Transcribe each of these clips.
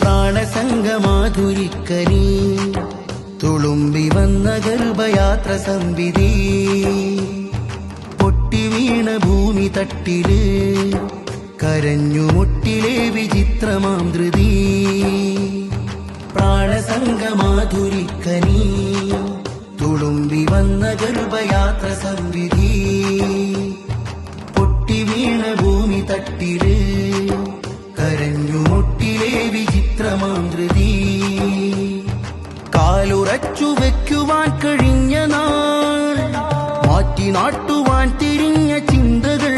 പ്രാണസംഗമാധുരിക്കനീ തുളുമ്പി വന്ന ഗർഭയാത്ര സംവിധി പൊട്ടി വീണ ഭൂമി തട്ടില് കരഞ്ഞു മുട്ടിലെ വിചിത്രമാം ധൃതി പ്രാണസംഗമാധുരിക്കനീ തുളുമ്പി വന്ന ഗർഭയാത്ര സംവിധി പൊട്ടി വീണ ഭൂമി തട്ടില് കരഞ്ഞു മുട്ടിലെ വിചിത്രമാം ധൃതി കാലുറച്ചു വെക്കുവാൻ കഴിഞ്ഞ നാൾ മാറ്റി നാട്ടുവാൻ തിരിഞ്ഞ ചിന്തകൾ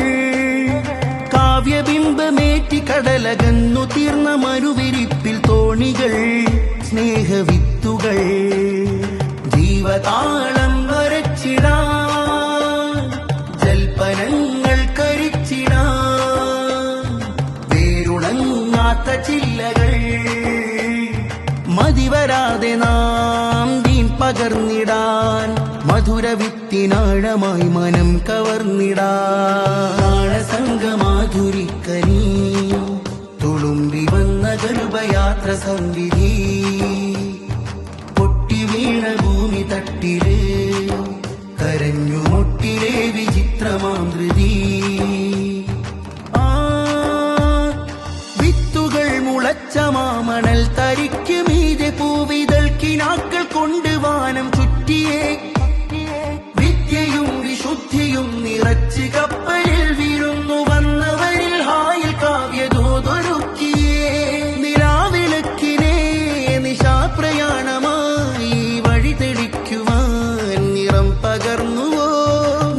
കാവ്യബിംബമേറ്റി കടലകന്നു തീർന്ന മരുവിരിപ്പിൽ തോണികൾ സ്നേഹവിത്തുകൾ ജീവതാളം വരച്ചിടാൻ ജൽപ്പനങ്ങൾ കരിച്ചിടാൻ വേരുണങ്ങാത്ത ചില്ലകൾ മതിവരാതെ നാം ദീൻ പകർന്നിടാൻ മധുരവിത്തിനാഴമായി മനം കവർന്നിടാൻ സംഗമാധുരിക്കനീ തുളുമ്പി വന്ന ഗർഭയാത്ര സംവിധി പൊട്ടി വീണ ഭൂമി തട്ടില് കരഞ്ഞു മുട്ടിലെ വിചിത്രമാം ധൃതി വിത്തുകൾ മുളച്ച മാമണൽ തരിക്ക് മീതെ പൂവിതൾ കിനാക്കൾ കൊണ്ട് വാനം ചുറ്റിയേ വിദ്യയും വിശുദ്ധിയും നിറച്ച് കപ്പലിൽ വീഴുന്നു വന്നവരിൽ ഹായിൽ കാവ്യദൂതൊരുക്കിയേ നിലാവിളക്കിനെ നിശാപ്രയാണമായി വഴി തെളിക്കുവാൻ നിറം പകർന്നുവോ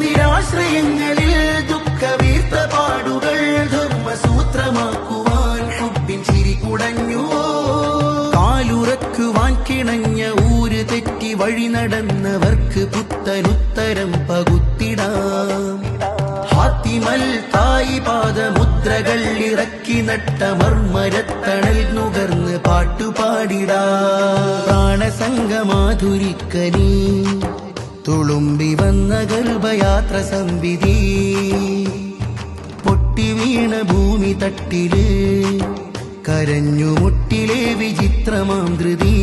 നിരാശ്രയങ്ങളിൽ ദുഃഖവീർത്ത പാടുകൾ ധർമ്മസൂത്രമാക്കുവാൻ ഹുബ്ബിൻ ചിരി കുടഞ്ഞുവോ കാലുറക്കുവാൻ കിണഞ്ഞ ഊര് തെറ്റി വഴി നടന്നവർക്ക് പുത്തനുത്തരം പകുത്തിടാം ഹാത്തിമൽ തായി പാദമുദ്രകൾ ഇറക്കി നട്ട മർമരത്തണൽ നുകർന്ന് പാട്ടുപാടിടാം പ്രാണസംഗമാധുരിക്കനീ തുളുമ്പി വന്ന ഗർഭയാത്ര സംവിധി പൊട്ടി വീണ ഭൂമി തട്ടില് കരഞ്ഞു മുട്ടിലെ വിചിത്രമാം ധൃതി